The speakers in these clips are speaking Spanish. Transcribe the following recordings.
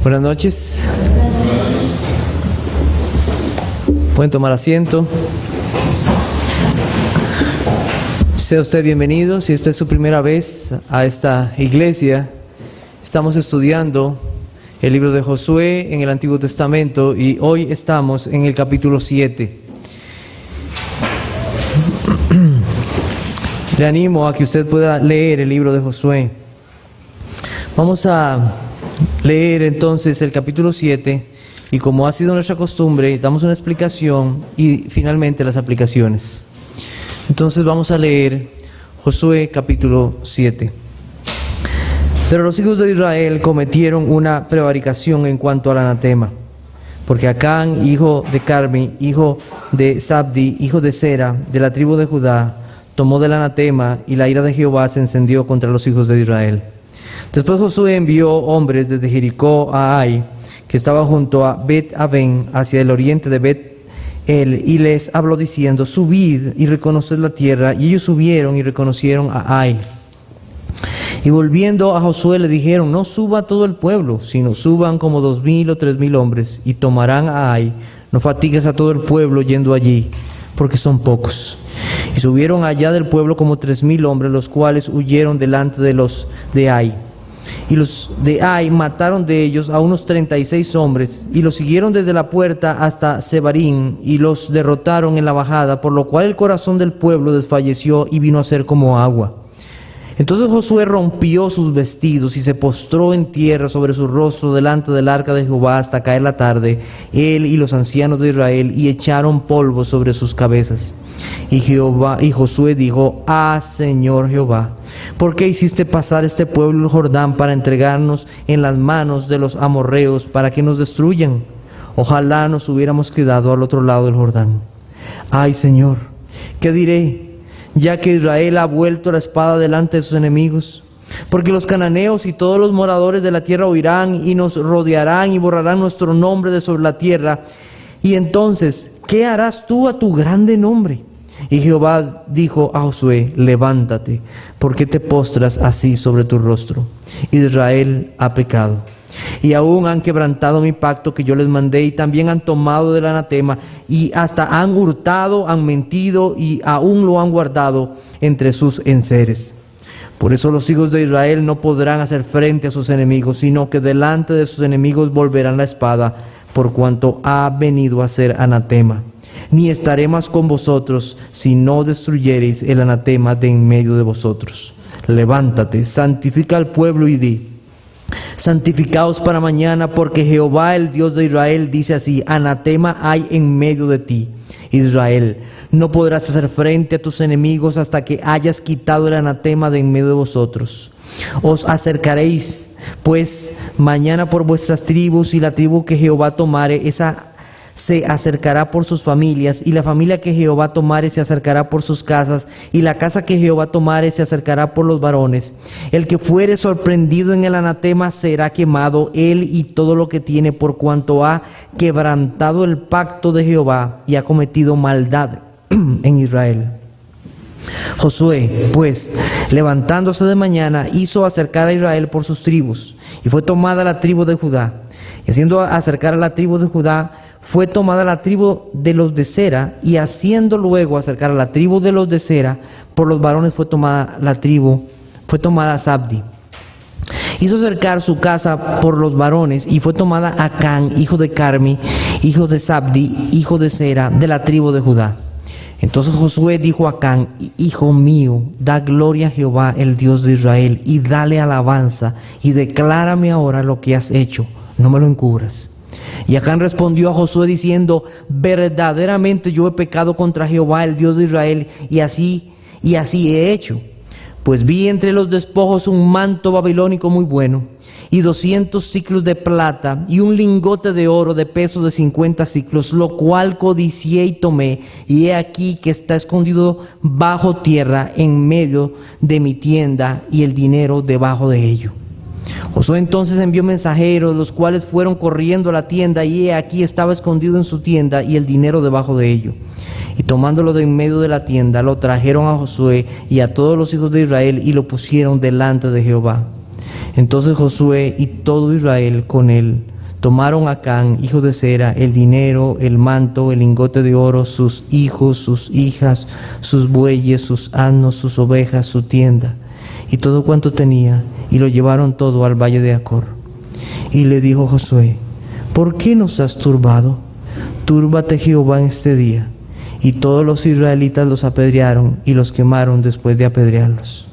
Buenas noches. Pueden tomar asiento. Sea usted bienvenido. Si esta es su primera vez a esta iglesia, estamos estudiando el libro de Josué en el Antiguo Testamento y hoy estamos en el capítulo 7. Le animo a que usted pueda leer el libro de Josué. Vamos a leer entonces el capítulo 7 y, como ha sido nuestra costumbre, damos una explicación y finalmente las aplicaciones. Entonces vamos a leer Josué capítulo 7. Pero los hijos de Israel cometieron una prevaricación en cuanto al anatema, porque Acán, hijo de Carmi, hijo de Sabdi, hijo de Sera, de la tribu de Judá, tomó del anatema, y la ira de Jehová se encendió contra los hijos de Israel. Después Josué envió hombres desde Jericó a Ai, que estaba junto a Bet-Aven, hacia el oriente de Bet-El, y les habló diciendo: subid y reconoced la tierra. Y ellos subieron y reconocieron a Ai. Y volviendo a Josué le dijeron: no suba todo el pueblo, sino suban como 2,000 o 3,000 hombres, y tomarán a Ai. No fatigues a todo el pueblo yendo allí, porque son pocos. Y subieron allá del pueblo como 3,000 hombres, los cuales huyeron delante de los de Ai. Y los de Ai mataron de ellos a unos 36 hombres, y los siguieron desde la puerta hasta Sebarim, y los derrotaron en la bajada, por lo cual el corazón del pueblo desfalleció y vino a ser como agua. Entonces Josué rompió sus vestidos y se postró en tierra sobre su rostro delante del arca de Jehová hasta caer la tarde, él y los ancianos de Israel, y echaron polvo sobre sus cabezas. Y Josué dijo: ah, Señor Jehová, ¿por qué hiciste pasar este pueblo el Jordán para entregarnos en las manos de los amorreos para que nos destruyan? Ojalá nos hubiéramos quedado al otro lado del Jordán. Ay, Señor, ¿qué diré? Ya que Israel ha vuelto la espada delante de sus enemigos. Porque los cananeos y todos los moradores de la tierra oirán y nos rodearán y borrarán nuestro nombre de sobre la tierra. Y entonces, ¿qué harás tú a tu grande nombre? Y Jehová dijo a Josué: levántate, ¿por qué te postras así sobre tu rostro? Israel ha pecado, y aún han quebrantado mi pacto que yo les mandé, y también han tomado del anatema, y hasta han hurtado, han mentido, y aún lo han guardado entre sus enseres. Por eso los hijos de Israel no podrán hacer frente a sus enemigos, sino que delante de sus enemigos volverán la espada, por cuanto ha venido a ser anatema. Ni estaré más con vosotros, si no destruyereis el anatema de en medio de vosotros. Levántate, santifica al pueblo y di: santificaos para mañana, porque Jehová el Dios de Israel dice así: anatema hay en medio de ti, Israel. No podrás hacer frente a tus enemigos hasta que hayas quitado el anatema de en medio de vosotros. Os acercaréis pues mañana por vuestras tribus, y la tribu que Jehová tomare, esa se acercará por sus familias, y la familia que Jehová tomare se acercará por sus casas, y la casa que Jehová tomare se acercará por los varones. El que fuere sorprendido en el anatema será quemado, él y todo lo que tiene, por cuanto ha quebrantado el pacto de Jehová y ha cometido maldad en Israel. Josué, pues, levantándose de mañana, hizo acercar a Israel por sus tribus, y fue tomada la tribu de Judá. Y haciendo acercar a la tribu de Judá, fue tomada la tribu de los de Sera, y haciendo luego acercar a la tribu de los de Sera por los varones, fue tomada Sabdi. Hizo acercar su casa por los varones, y fue tomada Acán, hijo de Carmi, hijo de Sabdi, hijo de Sera, de la tribu de Judá. Entonces Josué dijo a Acán: hijo mío, da gloria a Jehová, el Dios de Israel, y dale alabanza, y declárame ahora lo que has hecho, no me lo encubras. Y Acán respondió a Josué diciendo: verdaderamente yo he pecado contra Jehová, el Dios de Israel, y así he hecho. Pues vi entre los despojos un manto babilónico muy bueno, y 200 siclos de plata, y un lingote de oro de peso de 50 siclos, lo cual codicié y tomé, y he aquí que está escondido bajo tierra en medio de mi tienda, y el dinero debajo de ello. Josué entonces envió mensajeros, los cuales fueron corriendo a la tienda, y he aquí estaba escondido en su tienda, y el dinero debajo de ello. Y tomándolo de en medio de la tienda, lo trajeron a Josué y a todos los hijos de Israel, y lo pusieron delante de Jehová. Entonces Josué y todo Israel con él Tomaron a Acán, hijo de Zera, el dinero, el manto, el lingote de oro, sus hijos, sus hijas, sus bueyes, sus asnos, sus ovejas, su tienda, y todo cuanto tenía, y lo llevaron todo al valle de Acor. Y le dijo Josué: ¿por qué nos has turbado? Túrbate Jehová en este día. Y todos los israelitas los apedrearon y los quemaron después de apedrearlos.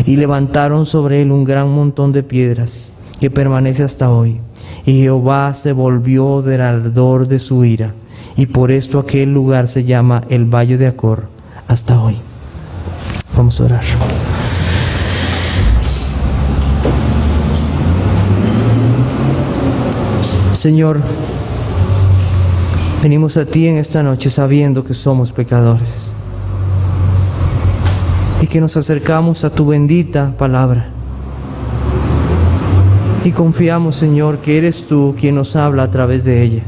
Y levantaron sobre él un gran montón de piedras, que permanece hasta hoy. Y Jehová se volvió del ardor de su ira, y por esto aquel lugar se llama el Valle de Acor hasta hoy. Vamos a orar. Señor, venimos a ti en esta noche sabiendo que somos pecadores y que nos acercamos a tu bendita palabra. Y confiamos, Señor, que eres tú quien nos habla a través de ella.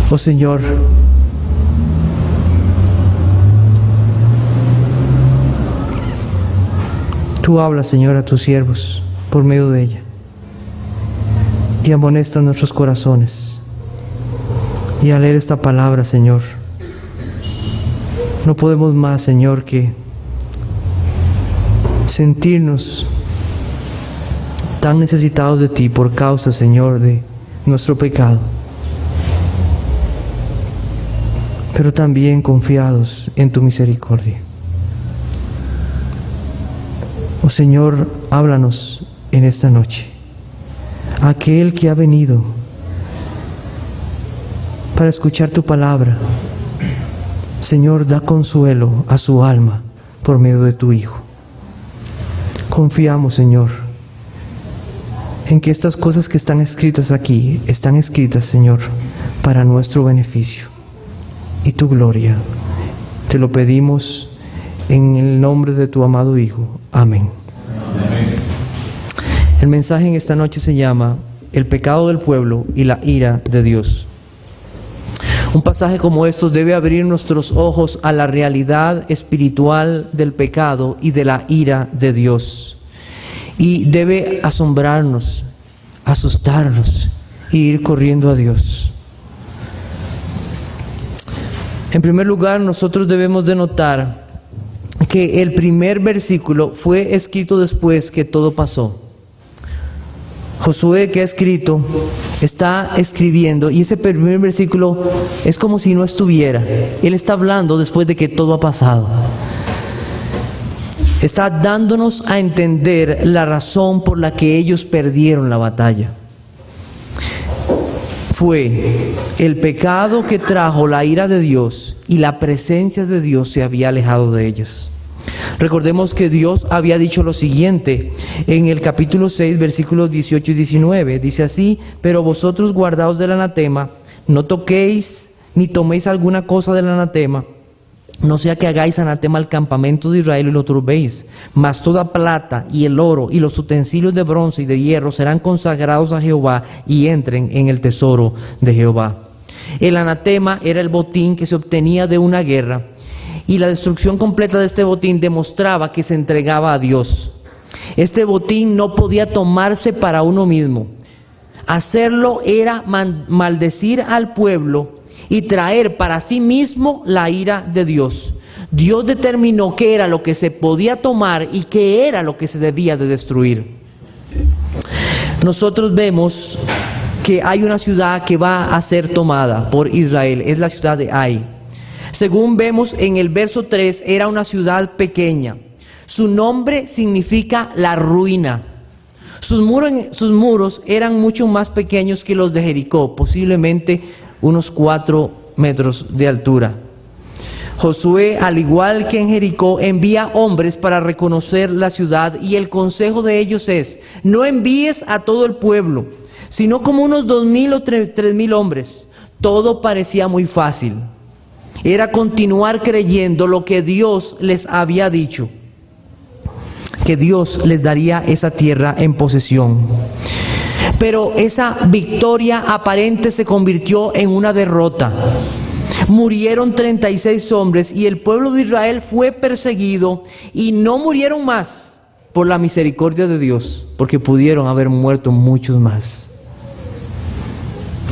Oh Señor, tú hablas, Señor, a tus siervos por medio de ella. Y amonestas nuestros corazones. Y al leer esta palabra, Señor, no podemos más, Señor, que sentirnos tan necesitados de ti por causa, Señor, de nuestro pecado, pero también confiados en tu misericordia. Oh Señor, háblanos en esta noche. Aquel que ha venido para escuchar tu palabra, Señor, da consuelo a su alma por medio de tu Hijo. Confiamos, Señor, en que estas cosas que están escritas aquí, están escritas, Señor, para nuestro beneficio y tu gloria. Te lo pedimos en el nombre de tu amado Hijo. Amén. Amén. El mensaje en esta noche se llama El pecado del pueblo y la ira de Dios. Un pasaje como estos debe abrir nuestros ojos a la realidad espiritual del pecado y de la ira de Dios. Y debe asombrarnos, asustarnos e ir corriendo a Dios. En primer lugar, nosotros debemos de notar que el primer versículo fue escrito después que todo pasó. Josué, que ha escrito, está escribiendo, y ese primer versículo es como si no estuviera. Él está hablando después de que todo ha pasado. Está dándonos a entender la razón por la que ellos perdieron la batalla. Fue el pecado que trajo la ira de Dios, y la presencia de Dios se había alejado de ellos. Recordemos que Dios había dicho lo siguiente en el capítulo 6, versículos 18 y 19. Dice así: pero vosotros guardaos del anatema, no toquéis ni toméis alguna cosa del anatema, no sea que hagáis anatema al campamento de Israel y lo turbéis, mas toda plata y el oro y los utensilios de bronce y de hierro serán consagrados a Jehová y entren en el tesoro de Jehová. El anatema era el botín que se obtenía de una guerra, y la destrucción completa de este botín demostraba que se entregaba a Dios. Este botín no podía tomarse para uno mismo. Hacerlo era maldecir al pueblo y traer para sí mismo la ira de Dios. Dios determinó qué era lo que se podía tomar y qué era lo que se debía de destruir. Nosotros vemos que hay una ciudad que va a ser tomada por Israel, es la ciudad de Ai. Según vemos en el verso 3, era una ciudad pequeña. Su nombre significa la ruina. Sus muros eran mucho más pequeños que los de Jericó, posiblemente unos 4 metros de altura. Josué, al igual que en Jericó, envía hombres para reconocer la ciudad, y el consejo de ellos es: no envíes a todo el pueblo, sino como unos 2,000 o 3,000 hombres. Todo parecía muy fácil. Era continuar creyendo lo que Dios les había dicho, que Dios les daría esa tierra en posesión. Pero esa victoria aparente se convirtió en una derrota. Murieron 36 hombres y el pueblo de Israel fue perseguido, y no murieron más por la misericordia de Dios, porque pudieron haber muerto muchos más.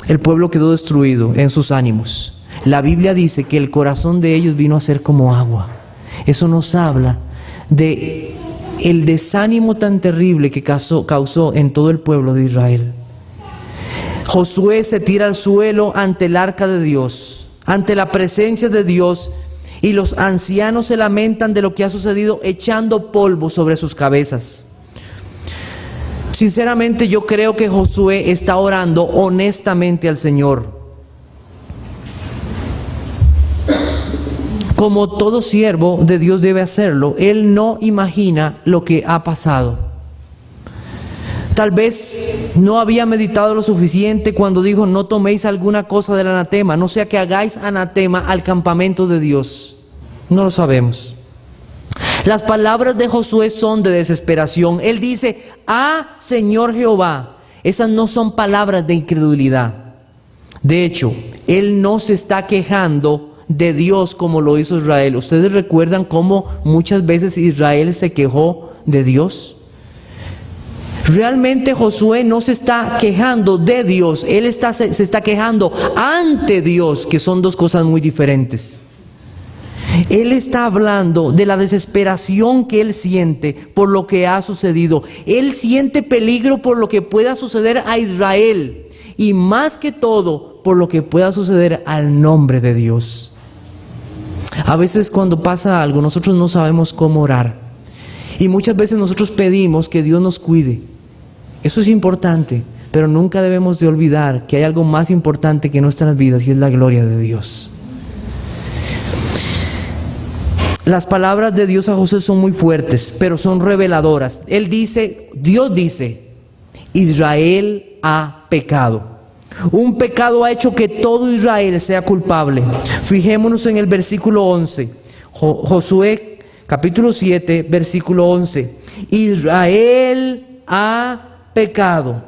el pueblo quedó destruido en sus ánimos. La Biblia dice que el corazón de ellos vino a ser como agua. Eso nos habla de el desánimo tan terrible que causó en todo el pueblo de Israel. Josué se tira al suelo ante el arca de Dios, ante la presencia de Dios, y los ancianos se lamentan de lo que ha sucedido, echando polvo sobre sus cabezas. Sinceramente, yo creo que Josué está orando honestamente al Señor. Como todo siervo de Dios debe hacerlo, él no imagina lo que ha pasado. Tal vez no había meditado lo suficiente cuando dijo: no toméis alguna cosa del anatema, no sea que hagáis anatema al campamento de Dios. No lo sabemos. Las palabras de Josué son de desesperación. Él dice: ah, Señor Jehová. Esas no son palabras de incredulidad. De hecho, él no se está quejando de Dios como lo hizo Israel. ¿Ustedes recuerdan cómo muchas veces Israel se quejó de Dios? Realmente Josué no se está quejando de Dios, él se está quejando ante Dios, que son dos cosas muy diferentes. Él está hablando de la desesperación que él siente por lo que ha sucedido. Él siente peligro por lo que pueda suceder a Israel, y más que todo por lo que pueda suceder al nombre de Dios. A veces cuando pasa algo, nosotros no sabemos cómo orar, y muchas veces nosotros pedimos que Dios nos cuide. Eso es importante, pero nunca debemos de olvidar que hay algo más importante que nuestras vidas, y es la gloria de Dios. Las palabras de Dios a Josué son muy fuertes, pero son reveladoras. Dios dice: Israel ha pecado. Un pecado ha hecho que todo Israel sea culpable. Fijémonos en el versículo 11. Josué capítulo 7, versículo 11. Israel ha pecado,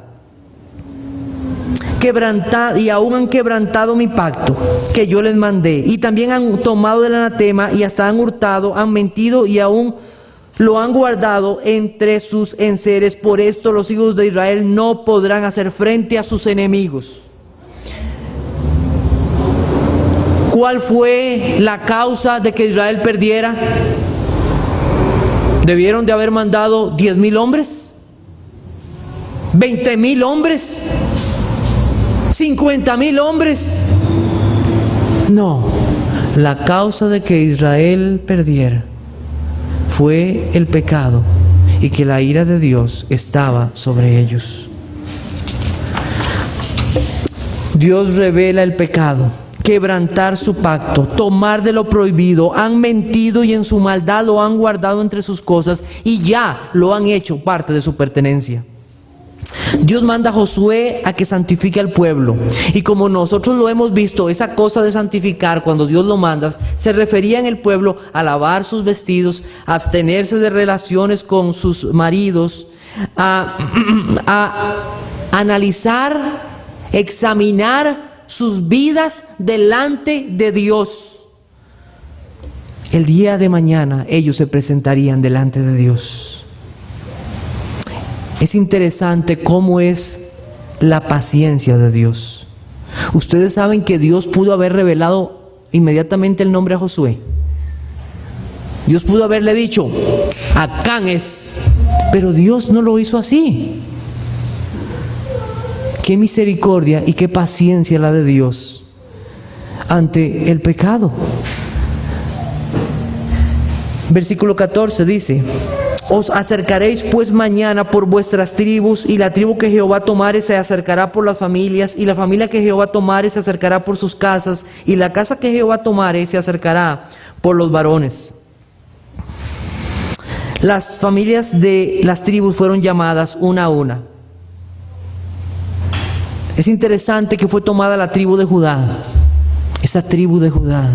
y aún han quebrantado mi pacto que yo les mandé, y también han tomado del anatema, y hasta han hurtado, han mentido, y aún lo han guardado entre sus enseres. Por esto los hijos de Israel no podrán hacer frente a sus enemigos. ¿Cuál fue la causa de que Israel perdiera? ¿Debieron de haber mandado 10,000 hombres? ¿20,000 hombres? ¿50,000 hombres? No, la causa de que Israel perdiera fue el pecado, y que la ira de Dios estaba sobre ellos. Dios revela el pecado: quebrantar su pacto, tomar de lo prohibido. Han mentido y en su maldad lo han guardado entre sus cosas, y ya lo han hecho parte de su pertenencia. Dios manda a Josué a que santifique al pueblo, y como nosotros lo hemos visto, esa cosa de santificar, cuando Dios lo manda, se refería en el pueblo a lavar sus vestidos, a abstenerse de relaciones con sus maridos, a analizar, examinar sus vidas delante de Dios. El día de mañana ellos se presentarían delante de Dios. Es interesante cómo es la paciencia de Dios. Ustedes saben que Dios pudo haber revelado inmediatamente el nombre a Josué. Dios pudo haberle dicho: Acán es. Pero Dios no lo hizo así. Qué misericordia y qué paciencia la de Dios ante el pecado. Versículo 14 dice: os acercaréis pues mañana por vuestras tribus, y la tribu que Jehová tomare se acercará por las familias, y la familia que Jehová tomare se acercará por sus casas, y la casa que Jehová tomare se acercará por los varones. Las familias de las tribus fueron llamadas una a una. Es interesante que fue tomada la tribu de Judá. Esa tribu de Judá.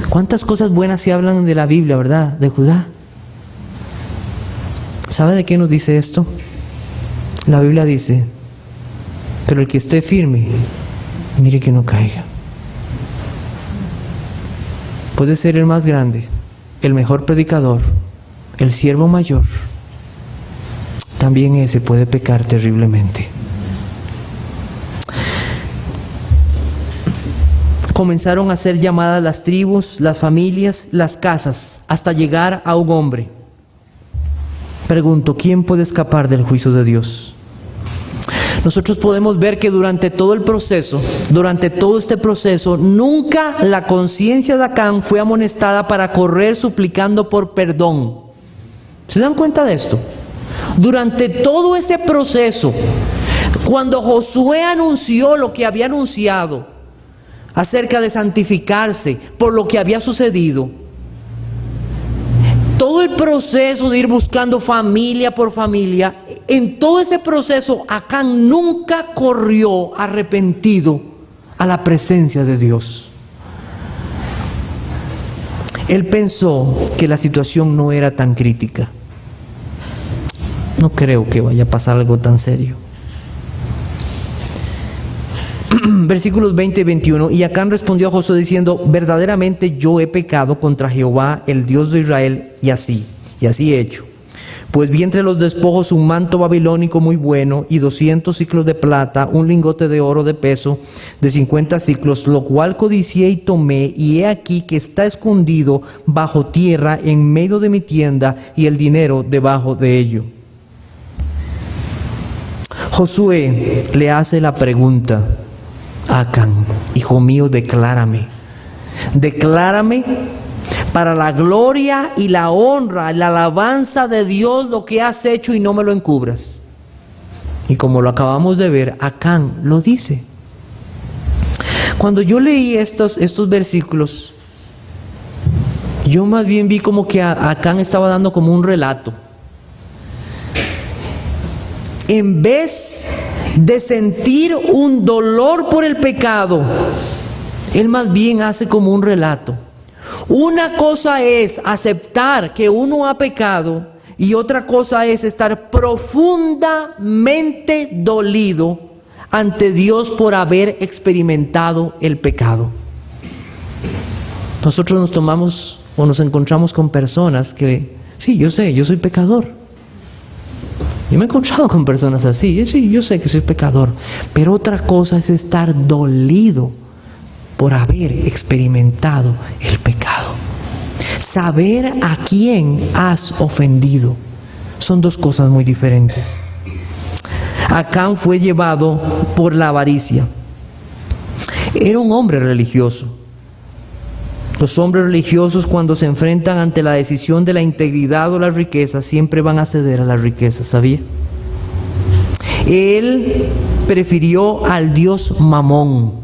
¿Cuántas cosas buenas se hablan de la Biblia, verdad? De Judá. ¿Sabe de qué nos dice esto? La Biblia dice: pero el que esté firme, mire que no caiga. Puede ser el más grande, el mejor predicador, el siervo mayor. También ese puede pecar terriblemente. comenzaron a ser llamadas las tribus, las familias, las casas, hasta llegar a un hombre. Pregunto, ¿quién puede escapar del juicio de Dios? Nosotros podemos ver que durante todo el proceso, durante todo este proceso, nunca la conciencia de Acán fue amonestada para correr suplicando por perdón. ¿Se dan cuenta de esto? Durante todo ese proceso, cuando Josué anunció lo que había anunciado acerca de santificarse por lo que había sucedido, todo el proceso de ir buscando familia por familia, en todo ese proceso Acán nunca corrió arrepentido a la presencia de Dios. Él pensó que la situación no era tan crítica. No creo que vaya a pasar algo tan serio. Versículos 20 y 21. Y Acán respondió a Josué diciendo: verdaderamente yo he pecado contra Jehová, el Dios de Israel, y así he hecho. Pues vi entre los despojos un manto babilónico muy bueno y 200 siclos de plata, un lingote de oro de peso de 50 siclos, lo cual codicié y tomé, y he aquí que está escondido bajo tierra en medio de mi tienda, y el dinero debajo de ello. Josué le hace la pregunta a Acán: hijo mío, declárame para la gloria y la honra, la alabanza de Dios lo que has hecho, y no me lo encubras. Y como lo acabamos de ver, Acán lo dice. Cuando yo leí estos versículos, yo más bien vi como que Acán estaba dando como un relato. En vez de sentir un dolor por el pecado, él más bien hace como un relato. Una cosa es aceptar que uno ha pecado, y otra cosa es estar profundamente dolido ante Dios por haber experimentado el pecado. Nosotros nos tomamos o nos encontramos con personas que, sí, yo sé, yo soy pecador. Yo me he encontrado con personas así. Sí, yo sé que soy pecador. Pero otra cosa es estar dolido por haber experimentado el pecado. Saber a quién has ofendido son dos cosas muy diferentes. Acán fue llevado por la avaricia. Era un hombre religioso. Los hombres religiosos, cuando se enfrentan ante la decisión de la integridad o la riqueza, siempre van a ceder a la riqueza, ¿sabía? Él prefirió al dios Mamón,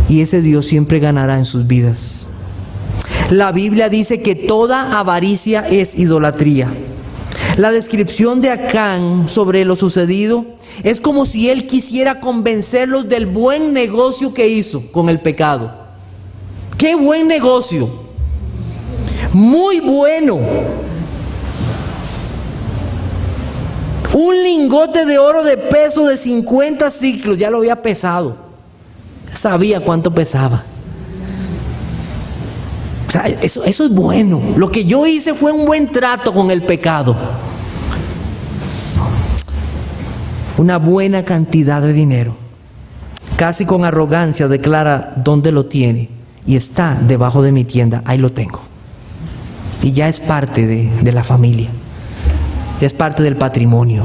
y ese dios siempre ganará en sus vidas. La Biblia dice que toda avaricia es idolatría. La descripción de Acán sobre lo sucedido es como si él quisiera convencerlos del buen negocio que hizo con el pecado. ¡Qué buen negocio! Muy bueno. Un lingote de oro de peso de 50 siclos, ya lo había pesado. Sabía cuánto pesaba. O sea, eso es bueno. Lo que yo hice fue un buen trato con el pecado. Una buena cantidad de dinero. Casi con arrogancia declara dónde lo tiene. Y está debajo de mi tienda, ahí lo tengo. Y ya es parte de la familia. Ya es parte del patrimonio.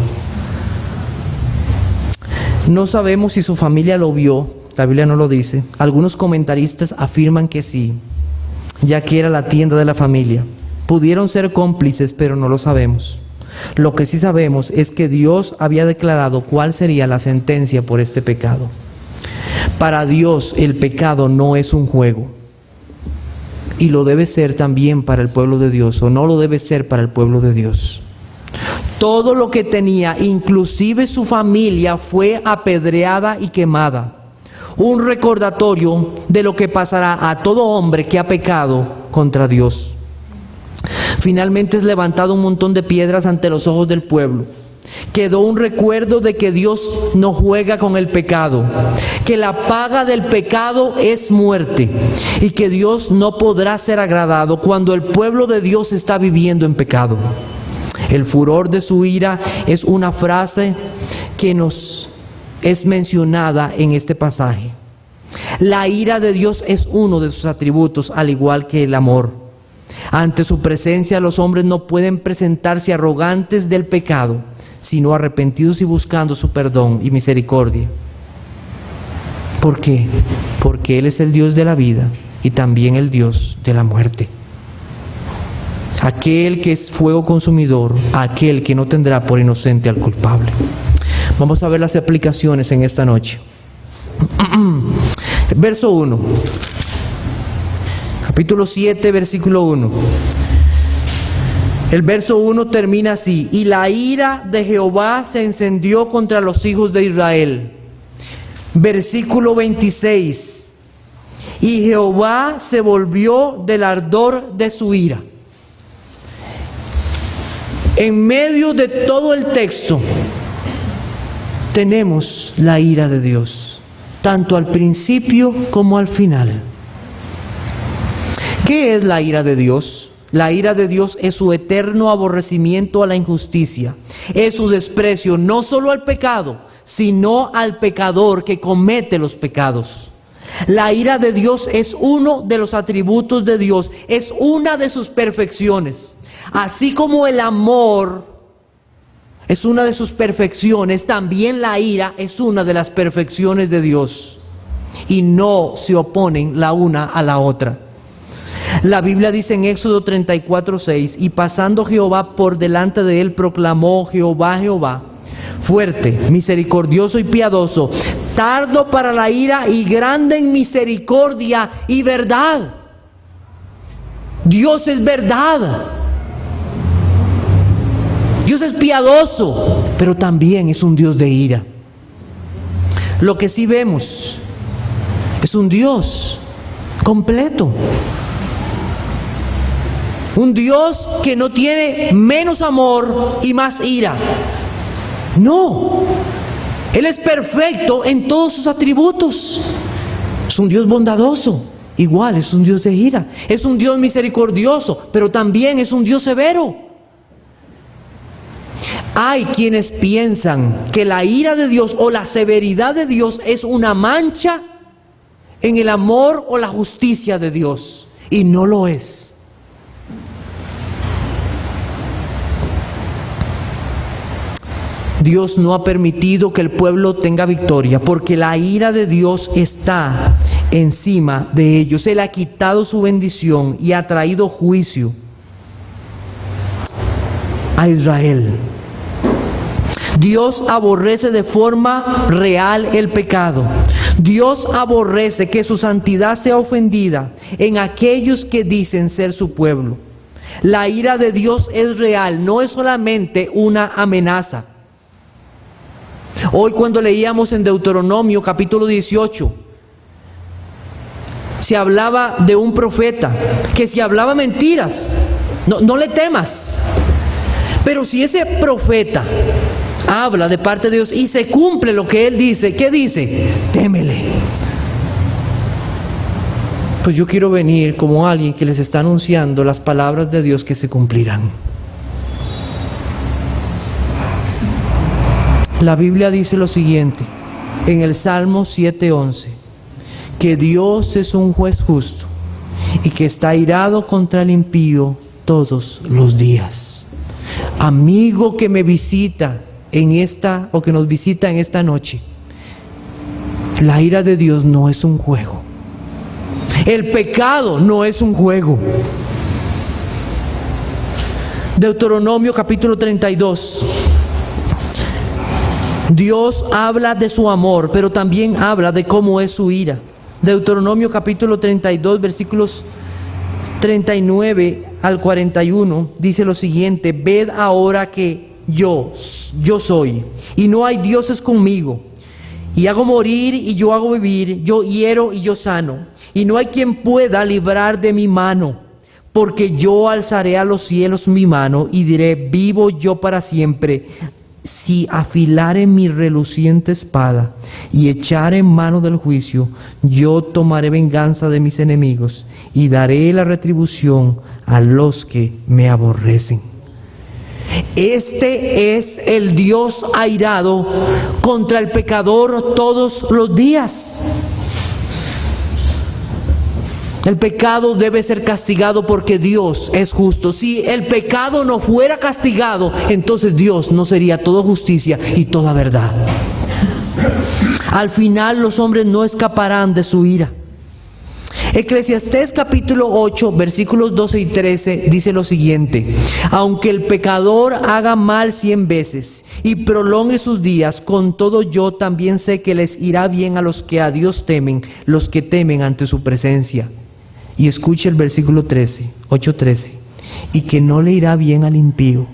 No sabemos si su familia lo vio, la Biblia no lo dice. Algunos comentaristas afirman que sí, ya que era la tienda de la familia. Pudieron ser cómplices, pero no lo sabemos. Lo que sí sabemos es que Dios había declarado cuál sería la sentencia por este pecado. Para Dios el pecado no es un juego, y lo debe ser también para el pueblo de Dios, o no lo debe ser para el pueblo de Dios. Todo lo que tenía, inclusive su familia, fue apedreada y quemada. Un recordatorio de lo que pasará a todo hombre que ha pecado contra Dios. Finalmente es levantado un montón de piedras ante los ojos del pueblo. Quedó un recuerdo de que Dios no juega con el pecado, que la paga del pecado es muerte, y que Dios no podrá ser agradado cuando el pueblo de Dios está viviendo en pecado. El furor de su ira es una frase que nos es mencionada en este pasaje. La ira de Dios es uno de sus atributos, al igual que el amor. Ante su presencia los hombres no pueden presentarse arrogantes del pecado, sino arrepentidos y buscando su perdón y misericordia. ¿Por qué? Porque Él es el Dios de la vida y también el Dios de la muerte. Aquel que es fuego consumidor, aquel que no tendrá por inocente al culpable. Vamos a ver las aplicaciones en esta noche. Verso 1. Capítulo 7, versículo 1. El verso 1 termina así: y la ira de Jehová se encendió contra los hijos de Israel. Versículo 26. Y Jehová se volvió del ardor de su ira. En medio de todo el texto tenemos la ira de Dios, tanto al principio como al final. ¿Qué es la ira de Dios? La ira de Dios es su eterno aborrecimiento a la injusticia, es su desprecio no solo al pecado, sino al pecador que comete los pecados. La ira de Dios es uno de los atributos de Dios, es una de sus perfecciones. Así como el amor es una de sus perfecciones, también la ira es una de las perfecciones de Dios. Y no se oponen la una a la otra. La Biblia dice en Éxodo 34:6: y pasando Jehová por delante de él, proclamó: Jehová, Jehová, fuerte, misericordioso y piadoso, tardo para la ira y grande en misericordia y verdad. Dios es verdad. Dios es piadoso, pero también es un Dios de ira. Lo que sí vemos es un Dios completo. Un Dios que no tiene menos amor y más ira. No, Él es perfecto en todos sus atributos. Es un Dios bondadoso, igual es un Dios de ira. Es un Dios misericordioso, pero también es un Dios severo. Hay quienes piensan que la ira de Dios o la severidad de Dios es una mancha en el amor o la justicia de Dios, y no lo es. Dios no ha permitido que el pueblo tenga victoria, porque la ira de Dios está encima de ellos. Él ha quitado su bendición y ha traído juicio a Israel. Dios aborrece de forma real el pecado. Dios aborrece que su santidad sea ofendida en aquellos que dicen ser su pueblo. La ira de Dios es real, no es solamente una amenaza. Hoy, cuando leíamos en Deuteronomio capítulo 18, se hablaba de un profeta que si hablaba mentiras, no le temas. Pero si ese profeta habla de parte de Dios y se cumple lo que él dice, ¿qué dice? Témele. Pues yo quiero venir como alguien que les está anunciando las palabras de Dios que se cumplirán. La Biblia dice lo siguiente en el Salmo 7:11: que Dios es un juez justo y que está airado contra el impío todos los días. Amigo que me visita en esta, o que nos visita en esta noche, la ira de Dios no es un juego. El pecado no es un juego. Deuteronomio capítulo 32. Dios habla de su amor, pero también habla de cómo es su ira. Deuteronomio capítulo 32, versículos 39 al 41, dice lo siguiente: ved ahora que yo soy, y no hay dioses conmigo, y hago morir y yo hago vivir, yo hiero y yo sano, y no hay quien pueda librar de mi mano, porque yo alzaré a los cielos mi mano y diré: vivo yo para siempre. Si afilare mi reluciente espada y echare en mano del juicio, yo tomaré venganza de mis enemigos y daré la retribución a los que me aborrecen. Este es el Dios airado contra el pecador todos los días. El pecado debe ser castigado porque Dios es justo. Si el pecado no fuera castigado, entonces Dios no sería toda justicia y toda verdad. Al final los hombres no escaparán de su ira. Eclesiastés capítulo 8, versículos 12 y 13 dice lo siguiente: aunque el pecador haga mal 100 veces y prolongue sus días, con todo yo también sé que les irá bien a los que a Dios temen, los que temen ante su presencia. Y escuche el versículo 13, 8:13: y que no le irá bien al impío,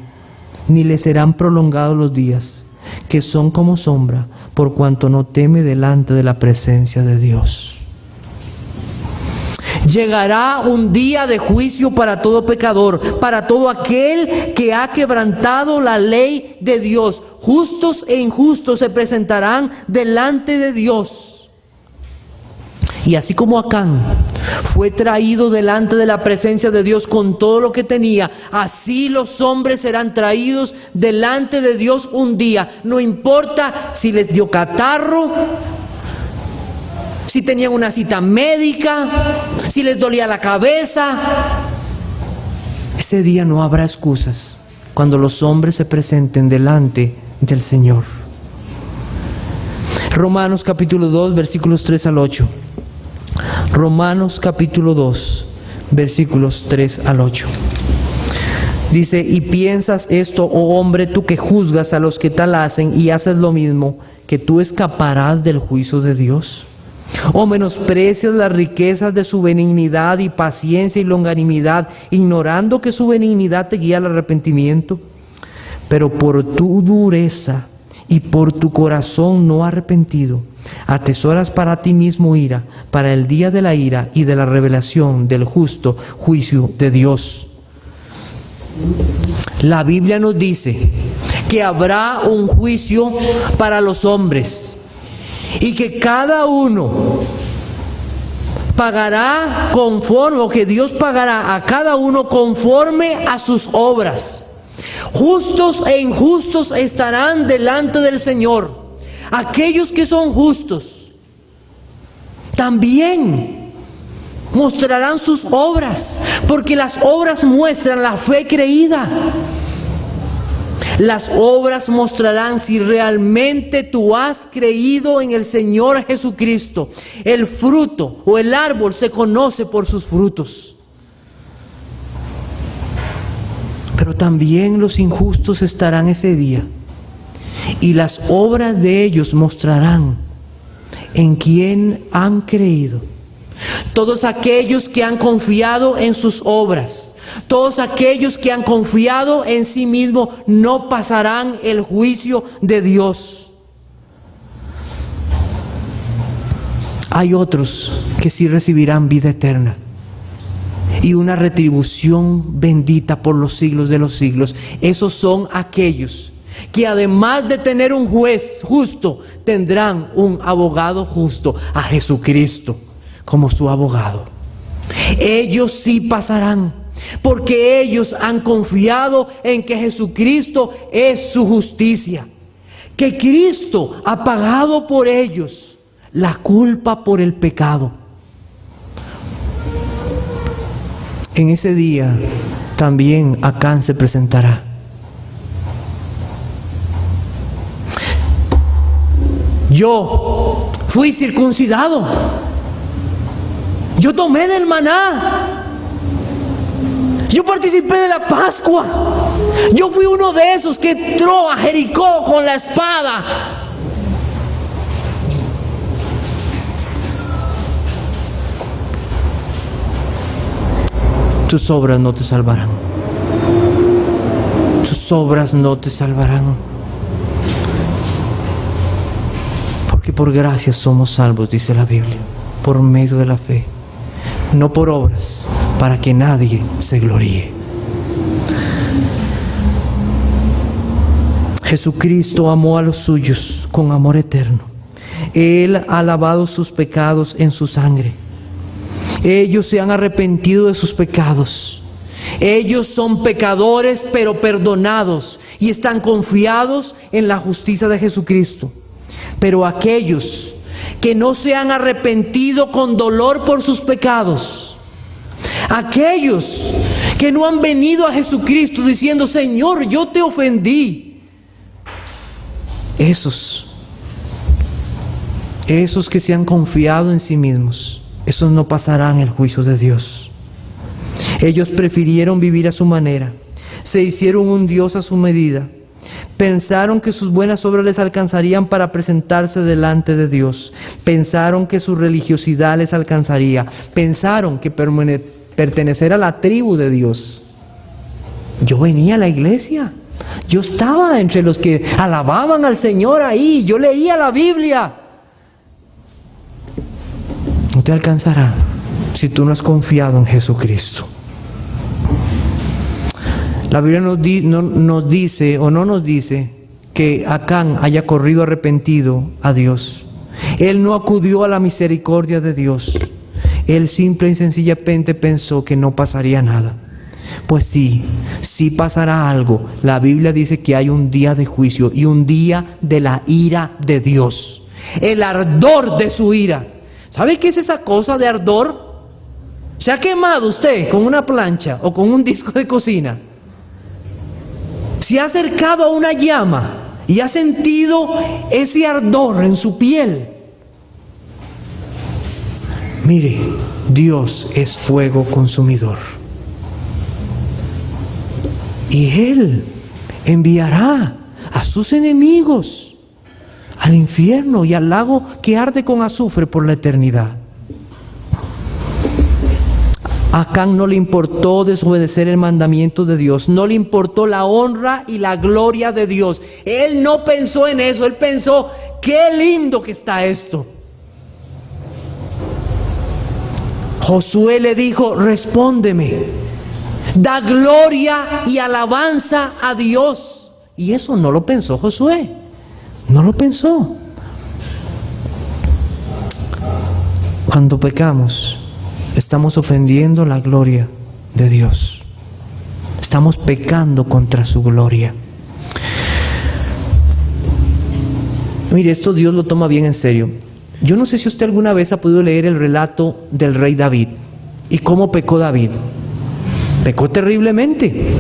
ni le serán prolongados los días, que son como sombra, por cuanto no teme delante de la presencia de Dios. Llegará un día de juicio para todo pecador, para todo aquel que ha quebrantado la ley de Dios. Justos e injustos se presentarán delante de Dios. Y así como Acán fue traído delante de la presencia de Dios con todo lo que tenía, así los hombres serán traídos delante de Dios un día. No importa si les dio catarro, si tenían una cita médica, si les dolía la cabeza. Ese día no habrá excusas cuando los hombres se presenten delante del Señor. Romanos capítulo 2, versículos 3 al 8. Romanos capítulo 2, versículos 3 al 8. Dice: y piensas esto, oh hombre, tú que juzgas a los que tal hacen y haces lo mismo, que tú escaparás del juicio de Dios. ¿O menosprecias las riquezas de su benignidad y paciencia y longanimidad, ignorando que su benignidad te guía al arrepentimiento? Pero por tu dureza y por tu corazón no arrepentido, atesoras para ti mismo ira, para el día de la ira y de la revelación del justo juicio de Dios. La Biblia nos dice que habrá un juicio para los hombres y que cada uno pagará conforme, o que Dios pagará a cada uno conforme a sus obras. Justos e injustos estarán delante del Señor. Aquellos que son justos también mostrarán sus obras, porque las obras muestran la fe creída. Las obras mostrarán si realmente tú has creído en el Señor Jesucristo. El fruto o el árbol se conoce por sus frutos. Pero también los injustos estarán ese día, y las obras de ellos mostrarán en quién han creído. Todos aquellos que han confiado en sus obras, todos aquellos que han confiado en sí mismos, no pasarán el juicio de Dios. Hay otros que sí recibirán vida eterna y una retribución bendita por los siglos de los siglos. Esos son aquellos que además de tener un juez justo, tendrán un abogado justo, a Jesucristo como su abogado. Ellos sí pasarán, porque ellos han confiado en que Jesucristo es su justicia, que Cristo ha pagado por ellos la culpa por el pecado. En ese día también Acán se presentará. Yo fui circuncidado. Yo tomé del maná. Yo participé de la Pascua. Yo fui uno de esos que entró a Jericó con la espada. Tus obras no te salvarán. Tus obras no te salvarán. Porque por gracia somos salvos, dice la Biblia, por medio de la fe, no por obras, para que nadie se gloríe. Jesucristo amó a los suyos con amor eterno. Él ha lavado sus pecados en su sangre. Ellos se han arrepentido de sus pecados. Ellos son pecadores pero perdonados y están confiados en la justicia de Jesucristo. Pero aquellos que no se han arrepentido con dolor por sus pecados, Aquellos que no han venido a Jesucristo diciendo, Señor, yo te ofendí. Esos que se han confiado en sí mismos, esos no pasarán el juicio de Dios. Ellos prefirieron vivir a su manera, se hicieron un Dios a su medida, pensaron que sus buenas obras les alcanzarían para presentarse delante de Dios, pensaron que su religiosidad les alcanzaría, pensaron que pertenecer a la tribu de Dios. Yo venía a la iglesia, yo estaba entre los que alababan al Señor ahí, yo leía la Biblia. No te alcanzará si tú no has confiado en Jesucristo. La Biblia no nos dice que Acán haya corrido arrepentido a Dios. Él no acudió a la misericordia de Dios. Él simple y sencillamente pensó que no pasaría nada. Pues sí pasará algo. La Biblia dice que hay un día de juicio y un día de la ira de Dios. El ardor de su ira. ¿Sabe qué es esa cosa de ardor? ¿Se ha quemado usted con una plancha o con un disco de cocina? ¿Se ha acercado a una llama y ha sentido ese ardor en su piel? Mire, Dios es fuego consumidor. Y Él enviará a sus enemigos al infierno y al lago que arde con azufre por la eternidad. A Acán no le importó desobedecer el mandamiento de Dios, no le importó la honra y la gloria de Dios. Él no pensó en eso, él pensó, qué lindo que está esto. Josué le dijo, respóndeme, da gloria y alabanza a Dios. Y eso no lo pensó Josué, no lo pensó. Cuando pecamos, estamos ofendiendo la gloria de Dios. Estamos pecando contra su gloria. Mire, esto Dios lo toma bien en serio. Yo no sé si usted alguna vez ha podido leer el relato del rey David y cómo pecó David. Pecó terriblemente.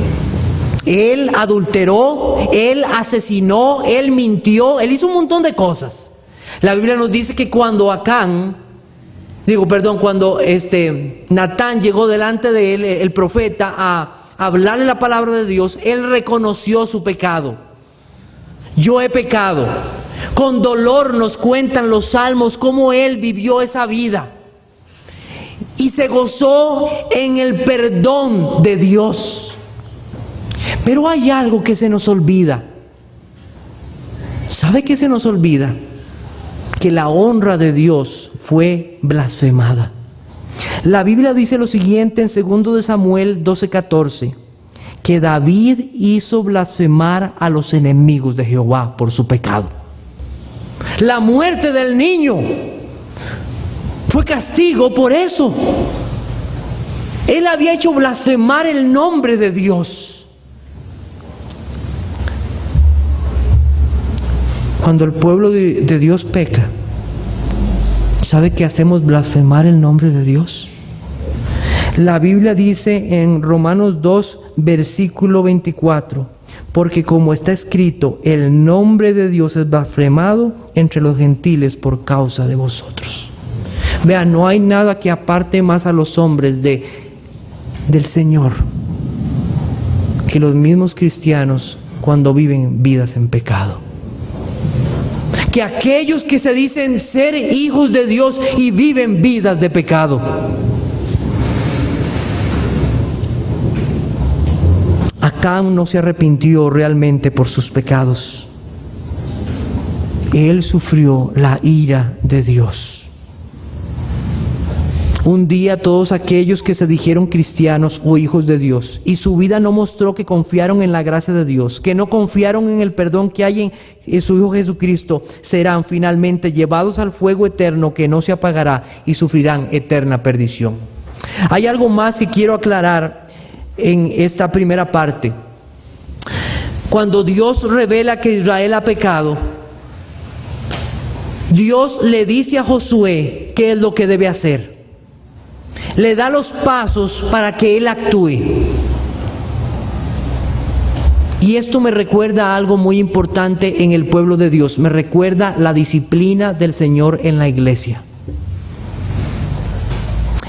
Él adulteró, él asesinó, él mintió, él hizo un montón de cosas. La Biblia nos dice que cuando cuando Natán llegó delante de él, el profeta, a hablarle la palabra de Dios, él reconoció su pecado. Yo he pecado. Con dolor nos cuentan los salmos cómo él vivió esa vida. Y se gozó en el perdón de Dios. Pero hay algo que se nos olvida. ¿Sabe qué se nos olvida? Que la honra de Dios fue blasfemada. La Biblia dice lo siguiente en 2 de Samuel 12:14, que David hizo blasfemar a los enemigos de Jehová por su pecado. La muerte del niño fue castigo por eso. Él había hecho blasfemar el nombre de Dios. Cuando el pueblo de Dios peca, ¿sabe qué hacemos? Blasfemar el nombre de Dios. La Biblia dice en Romanos 2, versículo 24, porque como está escrito, el nombre de Dios es blasfemado entre los gentiles por causa de vosotros. Vean, no hay nada que aparte más a los hombres del Señor que los mismos cristianos cuando viven vidas en pecado. Que aquellos que se dicen ser hijos de Dios y viven vidas de pecado. Acán no se arrepintió realmente por sus pecados. Él sufrió la ira de Dios. Un día todos aquellos que se dijeron cristianos o hijos de Dios y su vida no mostró que confiaron en la gracia de Dios, que no confiaron en el perdón que hay en su Hijo Jesucristo, serán finalmente llevados al fuego eterno que no se apagará y sufrirán eterna perdición. Hay algo más que quiero aclarar en esta primera parte. Cuando Dios revela que Israel ha pecado, Dios le dice a Josué qué es lo que debe hacer. le da los pasos para que Él actúe. Y esto me recuerda a algo muy importante en el pueblo de Dios. Me recuerda la disciplina del Señor en la iglesia.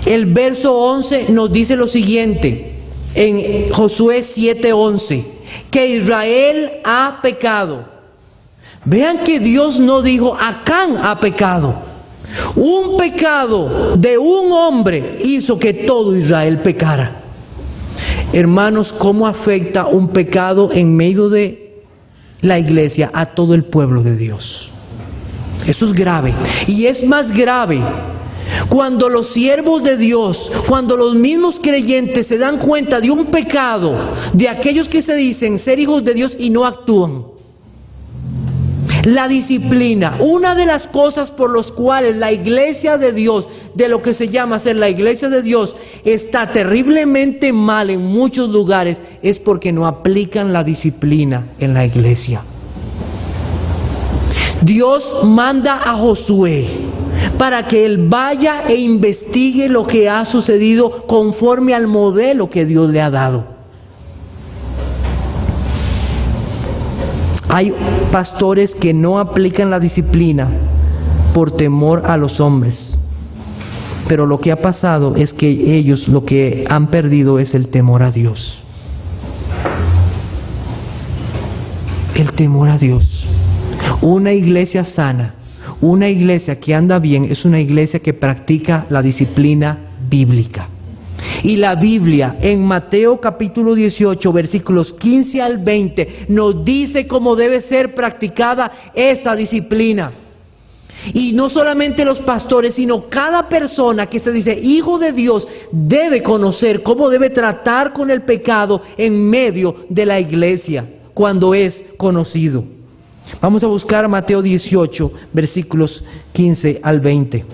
El verso 11 nos dice lo siguiente, en Josué 7:11, que Israel ha pecado. Vean que Dios no dijo, Acán ha pecado. Un pecado de un hombre hizo que todo Israel pecara. Hermanos, ¿cómo afecta un pecado en medio de la iglesia a todo el pueblo de Dios? Eso es grave. Y es más grave cuando los siervos de Dios, cuando los mismos creyentes se dan cuenta de un pecado de aquellos que se dicen ser hijos de Dios y no actúan. La disciplina, una de las cosas por las cuales la iglesia de Dios, de lo que se llama ser la iglesia de Dios, está terriblemente mal en muchos lugares, es porque no aplican la disciplina en la iglesia. Dios manda a Josué para que él vaya e investigue lo que ha sucedido conforme al modelo que Dios le ha dado. Hay pastores que no aplican la disciplina por temor a los hombres, pero lo que ha pasado es que ellos lo que han perdido es el temor a Dios. El temor a Dios. Una iglesia sana, una iglesia que anda bien, es una iglesia que practica la disciplina bíblica. Y la Biblia en Mateo capítulo 18 versículos 15 al 20 nos dice cómo debe ser practicada esa disciplina. Y no solamente los pastores, sino cada persona que se dice hijo de Dios debe conocer cómo debe tratar con el pecado en medio de la iglesia cuando es conocido. Vamos a buscar Mateo 18 versículos 15 al 20.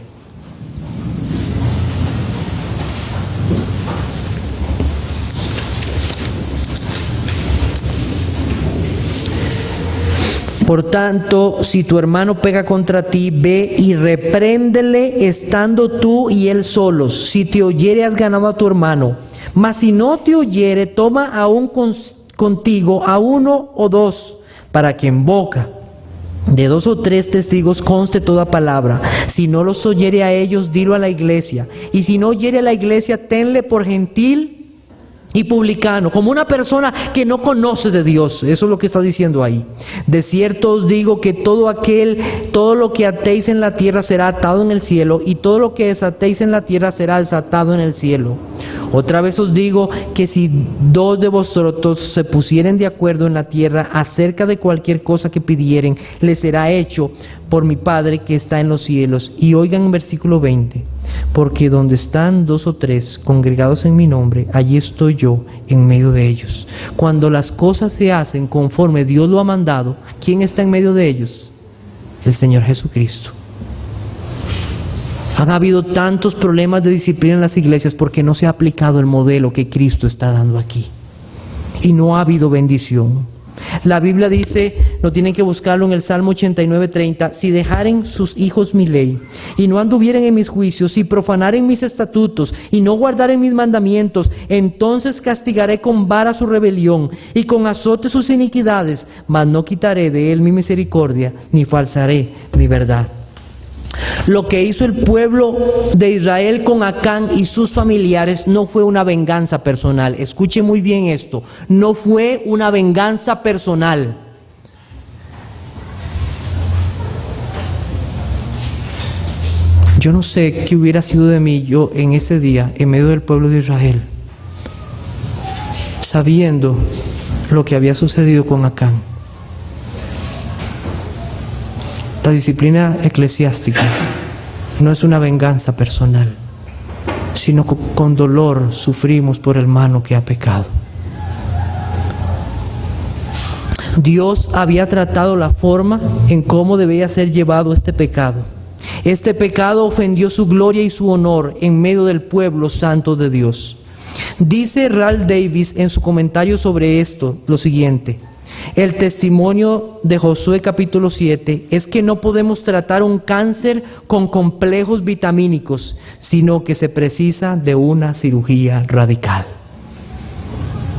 Por tanto, si tu hermano peca contra ti, ve y repréndele estando tú y él solos. Si te oyere, has ganado a tu hermano. Mas si no te oyere, toma aún contigo a uno o dos, para que en boca de 2 o 3 testigos conste toda palabra. Si no los oyere a ellos, dilo a la iglesia. Y si no oyere a la iglesia, tenle por gentil y publicano, como una persona que no conoce de Dios. Eso es lo que está diciendo ahí. De cierto os digo que todo lo que atéis en la tierra será atado en el cielo, y todo lo que desatéis en la tierra será desatado en el cielo. Otra vez os digo que si 2 de vosotros se pusieren de acuerdo en la tierra acerca de cualquier cosa que pidieren, les será hecho por mi Padre que está en los cielos. Y oigan versículo 20. Porque donde están 2 o 3 congregados en mi nombre, allí estoy yo en medio de ellos. Cuando las cosas se hacen conforme Dios lo ha mandado, ¿quién está en medio de ellos? El Señor Jesucristo. Han habido tantos problemas de disciplina en las iglesias porque no se ha aplicado el modelo que Cristo está dando aquí. Y no ha habido bendición. La Biblia dice, no tienen que buscarlo en el Salmo 89:30, si dejaren sus hijos mi ley, y no anduvieren en mis juicios, si profanaren mis estatutos, y no guardaren mis mandamientos, entonces castigaré con vara su rebelión, y con azote sus iniquidades, mas no quitaré de él mi misericordia, ni falsaré mi verdad. Lo que hizo el pueblo de Israel con Acán y sus familiares no fue una venganza personal. Escuche muy bien esto. No fue una venganza personal. Yo no sé qué hubiera sido de mí yo en ese día, en medio del pueblo de Israel, sabiendo lo que había sucedido con Acán. La disciplina eclesiástica no es una venganza personal, sino que con dolor sufrimos por el hermano que ha pecado. Dios había tratado la forma en cómo debía ser llevado este pecado. Este pecado ofendió su gloria y su honor en medio del pueblo santo de Dios. Dice Ralph Davis en su comentario sobre esto lo siguiente: el testimonio de Josué capítulo 7 es que no podemos tratar un cáncer con complejos vitamínicos, sino que se precisa de una cirugía radical.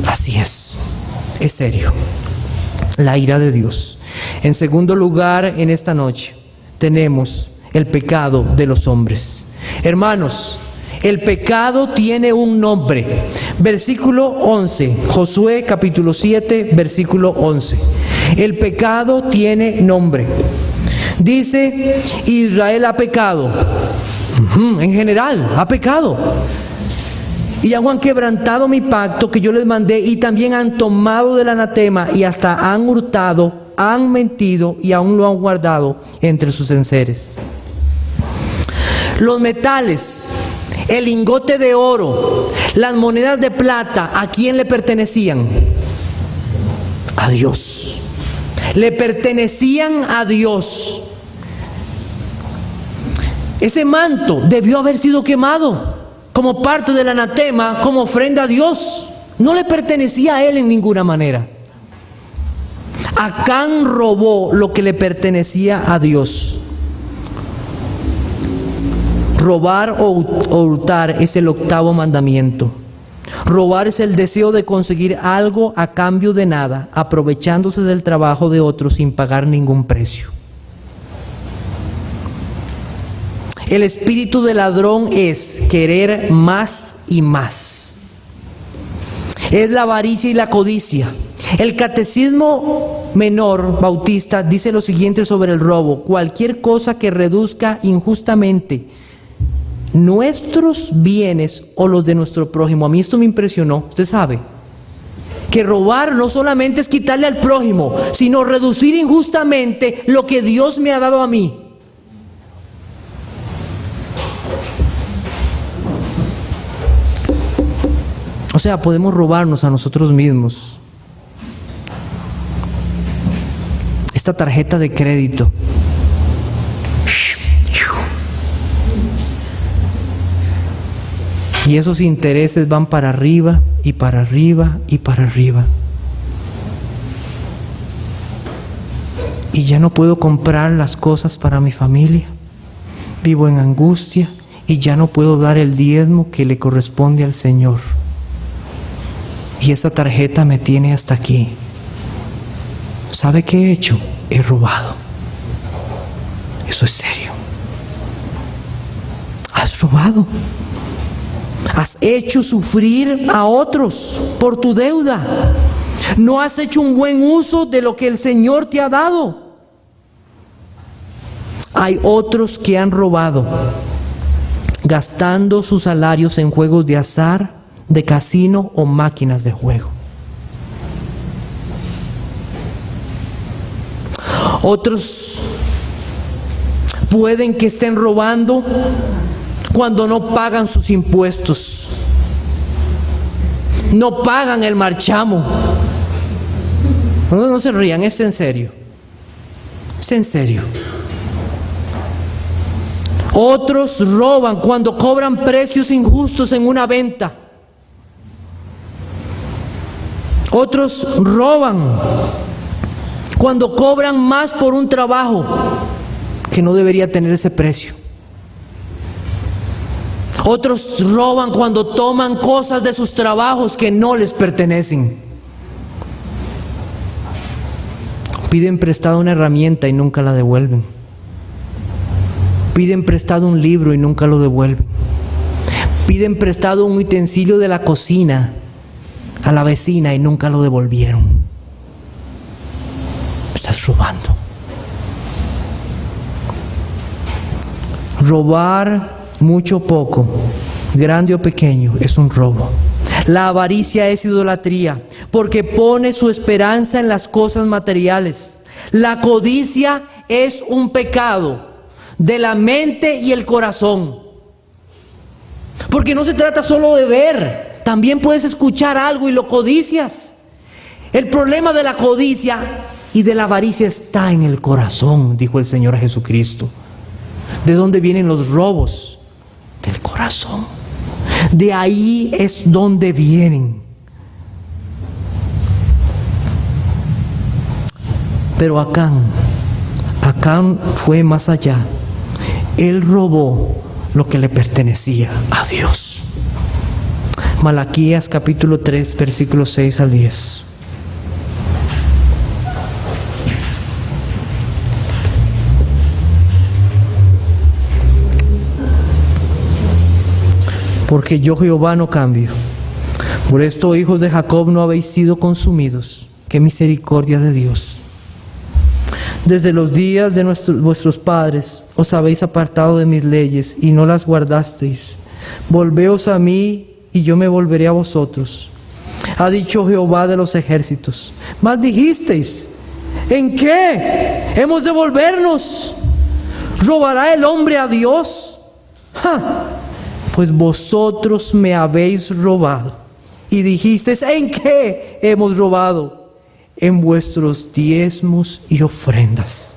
Así es serio. La ira de Dios. En segundo lugar, en esta noche tenemos el pecado de los hombres. Hermanos, el pecado tiene un nombre. Versículo 11, Josué capítulo 7, versículo 11. El pecado tiene nombre. Dice, Israel ha pecado. En general, ha pecado. Y han quebrantado mi pacto que yo les mandé, y también han tomado del anatema, y hasta han hurtado, han mentido, y aún lo han guardado entre sus enseres. Los metales, el lingote de oro, las monedas de plata, ¿a quién le pertenecían? A Dios. Le pertenecían a Dios. Ese manto debió haber sido quemado como parte del anatema, como ofrenda a Dios. No le pertenecía a él en ninguna manera. Acán robó lo que le pertenecía a Dios. Robar o hurtar es el octavo mandamiento. Robar es el deseo de conseguir algo a cambio de nada, aprovechándose del trabajo de otros sin pagar ningún precio. El espíritu del ladrón es querer más y más. Es la avaricia y la codicia. El Catecismo Menor Bautista dice lo siguiente sobre el robo: cualquier cosa que reduzca injustamente nuestros bienes o los de nuestro prójimo. A mí esto me impresionó. Usted sabe que robar no solamente es quitarle al prójimo, sino reducir injustamente lo que Dios me ha dado a mí. O sea, podemos robarnos a nosotros mismos. Esta tarjeta de crédito. Y esos intereses van para arriba y para arriba y para arriba. Y ya no puedo comprar las cosas para mi familia. Vivo en angustia y ya no puedo dar el diezmo que le corresponde al Señor. Y esa tarjeta me tiene hasta aquí. ¿Sabe qué he hecho? He robado. Eso es serio. Has robado. Has hecho sufrir a otros por tu deuda. No has hecho un buen uso de lo que el Señor te ha dado. Hay otros que han robado, gastando sus salarios en juegos de azar, de casino o máquinas de juego. Otros pueden que estén robando cuando no pagan sus impuestos, no pagan el marchamo. No se rían, es en serio. Es en serio. Otros roban cuando cobran precios injustos en una venta. Otros roban cuando cobran más por un trabajo que no debería tener ese precio. Otros roban cuando toman cosas de sus trabajos que no les pertenecen. Piden prestado una herramienta y nunca la devuelven. Piden prestado un libro y nunca lo devuelven. Piden prestado un utensilio de la cocina a la vecina y nunca lo devolvieron. Estás robando. Robar mucho o poco, grande o pequeño, es un robo. La avaricia es idolatría, porque pone su esperanza en las cosas materiales. La codicia es un pecado de la mente y el corazón. Porque no se trata solo de ver, también puedes escuchar algo y lo codicias. El problema de la codicia y de la avaricia está en el corazón, dijo el Señor Jesucristo. ¿De dónde vienen los robos? Del corazón. De ahí es donde vienen. Pero Acán fue más allá. Él robó lo que le pertenecía a Dios. Malaquías capítulo 3, versículos 6 al 10. Porque yo Jehová no cambio. Por esto, hijos de Jacob, no habéis sido consumidos. ¡Qué misericordia de Dios! Desde los días de vuestros padres os habéis apartado de mis leyes y no las guardasteis. Volveos a mí y yo me volveré a vosotros. Ha dicho Jehová de los ejércitos. Mas dijisteis, ¿en qué hemos de volvernos? ¿Robará el hombre a Dios? ¡Ja! Pues vosotros me habéis robado. Y dijisteis, ¿en qué hemos robado? En vuestros diezmos y ofrendas.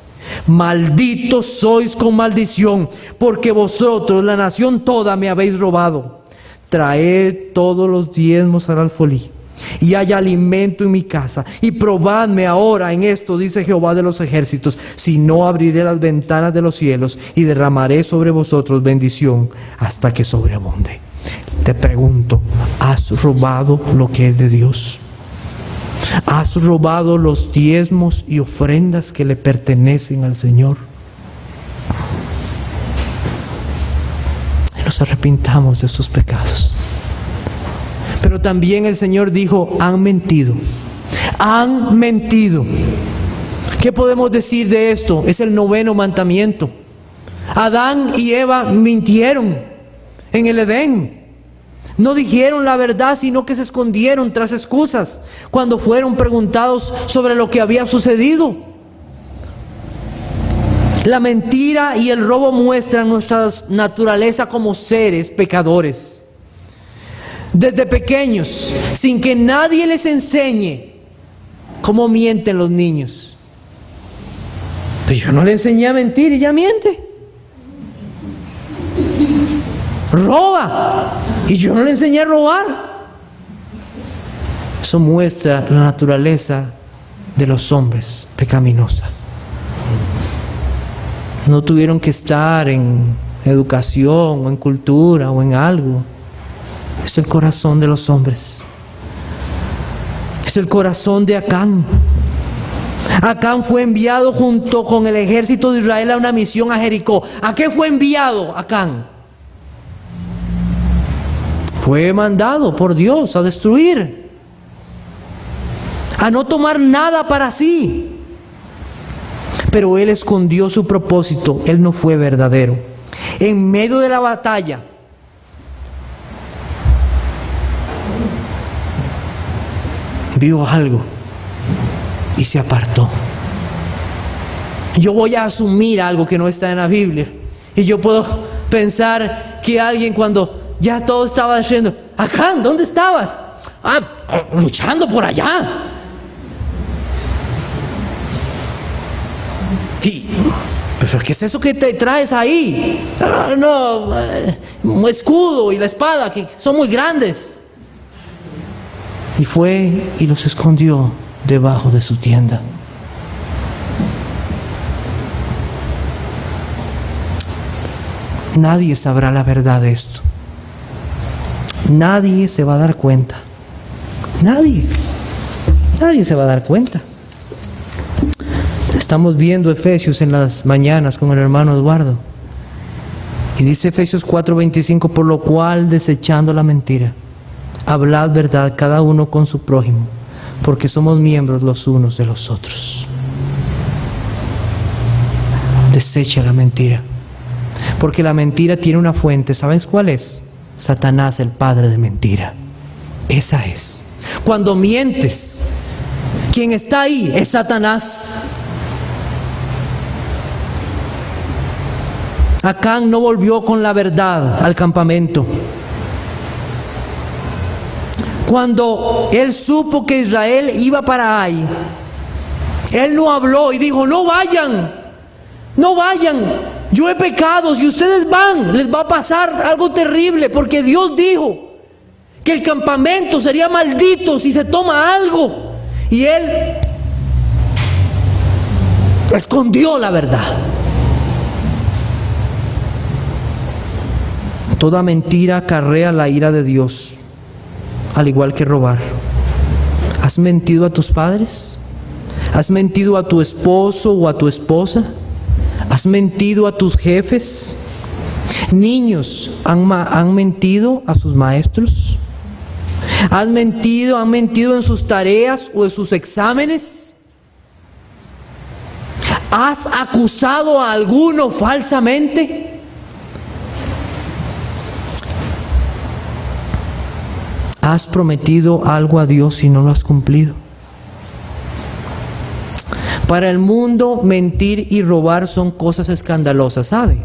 Malditos sois con maldición, porque vosotros, la nación toda, me habéis robado. Traed todos los diezmos al alfolí, y haya alimento en mi casa, y probadme ahora en esto, dice Jehová de los ejércitos, si no abriré las ventanas de los cielos y derramaré sobre vosotros bendición hasta que sobreabunde. Te pregunto, ¿has robado lo que es de Dios? ¿Has robado los diezmos y ofrendas que le pertenecen al Señor? Y nos arrepintamos de estos pecados. Pero también el Señor dijo, han mentido. Han mentido. ¿Qué podemos decir de esto? Es el 9º mandamiento. Adán y Eva mintieron en el Edén. No dijeron la verdad, sino que se escondieron tras excusas cuando fueron preguntados sobre lo que había sucedido. La mentira y el robo muestran nuestra naturaleza como seres pecadores. Desde pequeños, sin que nadie les enseñe cómo mienten los niños. Pero yo no le enseñé a mentir y ya miente. Roba y yo no le enseñé a robar. Eso muestra la naturaleza de los hombres pecaminosa. No tuvieron que estar en educación o en cultura o en algo. Es el corazón de los hombres. Es el corazón de Acán. Acán fue enviado junto con el ejército de Israel a una misión a Jericó. ¿A qué fue enviado Acán? Fue mandado por Dios a destruir, a no tomar nada para sí. Pero él escondió su propósito, él no fue verdadero. En medio de la batalla, vio algo y se apartó. Yo voy a asumir algo que no está en la Biblia, y yo puedo pensar que alguien, cuando ya todo estaba diciendo, Acán, ¿dónde estabas? Luchando por allá. ¿Pero qué es eso que te traes ahí? No, un escudo y la espada, que son muy grandes. Y fue y los escondió debajo de su tienda. Nadie sabrá la verdad de esto. Nadie se va a dar cuenta. Nadie se va a dar cuenta. Estamos viendo Efesios en las mañanas con el hermano Eduardo. Y dice Efesios 4:25, por lo cual, desechando la mentira, hablad verdad cada uno con su prójimo, porque somos miembros los unos de los otros. Desecha la mentira. Porque la mentira tiene una fuente. ¿Sabes cuál es? Satanás, el padre de mentira. Esa es. Cuando mientes, quien está ahí es Satanás. Acán no volvió con la verdad al campamento. Cuando él supo que Israel iba para ahí, él no habló y dijo, no vayan, yo he pecado, si ustedes van, les va a pasar algo terrible, porque Dios dijo que el campamento sería maldito si se toma algo. Y él Escondió la verdad. Toda mentira acarrea la ira de Dios, al igual que robar. ¿Has mentido a tus padres? ¿Has mentido a tu esposo o a tu esposa? ¿Has mentido a tus jefes? Niños, ¿han mentido a sus maestros? ¿Han mentido en sus tareas o en sus exámenes? ¿Has acusado a alguno falsamente? ¿Has prometido algo a Dios y no lo has cumplido? Para el mundo, mentir y robar son cosas escandalosas, ¿sabe?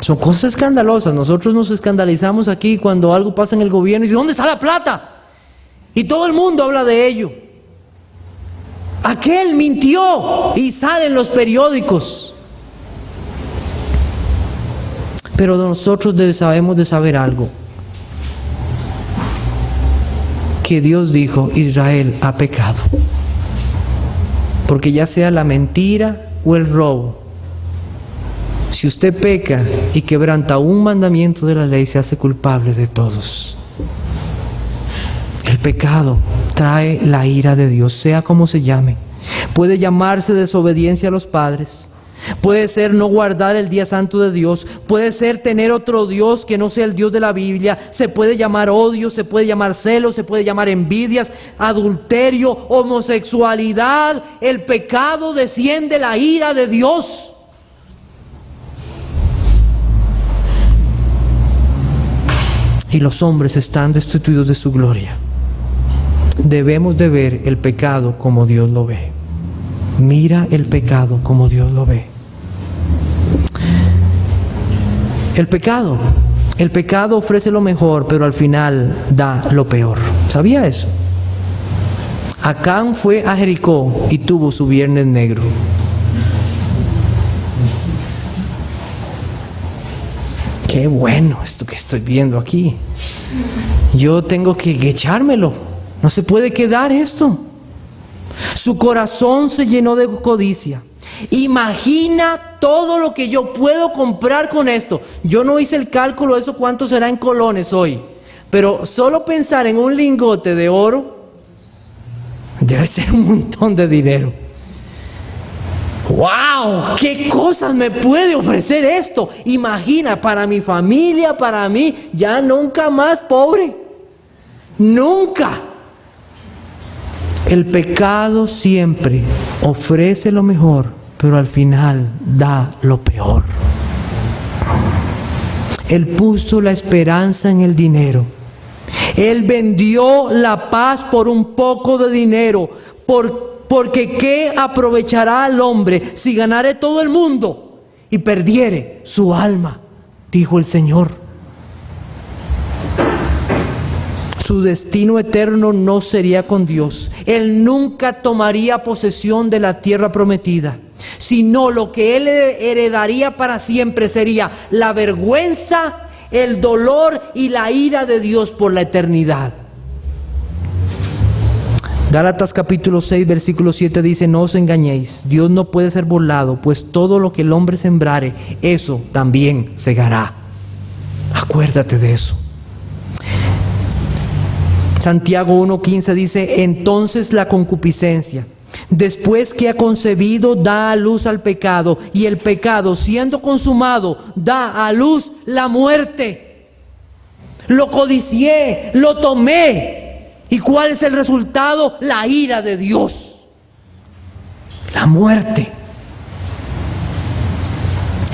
Son cosas escandalosas. Nosotros nos escandalizamos aquí cuando algo pasa en el gobierno y dice, ¿dónde está la plata? Y todo el mundo habla de ello. Aquel mintió y sale en los periódicos. Pero nosotros debemos de saber algo. Que Dios dijo, Israel ha pecado. Porque ya sea la mentira o el robo, si usted peca y quebranta un mandamiento de la ley, se hace culpable de todos. El pecado trae la ira de Dios, sea como se llame. Puede llamarse desobediencia a los padres. Puede ser no guardar el día santo de Dios. Puede ser tener otro Dios que no sea el Dios de la Biblia. Se puede llamar odio, se puede llamar celos, se puede llamar envidias, adulterio, homosexualidad. El pecado desciende la ira de Dios. Y los hombres están destituidos de su gloria. Debemos de ver el pecado como Dios lo ve. Mira el pecado como Dios lo ve. El pecado ofrece lo mejor, pero al final da lo peor. ¿Sabía eso? Acán fue a Jericó y tuvo su viernes negro. Qué bueno esto que estoy viendo aquí. Yo tengo que echármelo. No se puede quedar esto. Su corazón se llenó de codicia. Imagina todo lo que yo puedo comprar con esto. Yo no hice el cálculo de eso cuánto será en colones hoy, pero solo pensar en un lingote de oro debe ser un montón de dinero. ¡Wow! ¿Qué cosas me puede ofrecer esto? Imagina, para mi familia, para mí, ya nunca más pobre. Nunca. El pecado siempre ofrece lo mejor, pero al final da lo peor. Él puso la esperanza en el dinero. Él vendió la paz por un poco de dinero. Porque ¿qué aprovechará al hombre si ganare todo el mundo y perdiere su alma? Dijo el Señor. Su destino eterno no sería con Dios. Él nunca tomaría posesión de la tierra prometida, sino lo que él heredaría para siempre sería la vergüenza, el dolor y la ira de Dios por la eternidad. Gálatas capítulo 6 versículo 7 dice: no os engañéis, Dios no puede ser burlado, pues todo lo que el hombre sembrare, eso también segará. Acuérdate de eso. Santiago 1:15 dice: entonces la concupiscencia, después que ha concebido, da a luz al pecado, y el pecado, siendo consumado, da a luz la muerte. Lo codicié, lo tomé. ¿Y cuál es el resultado? La ira de Dios. La muerte.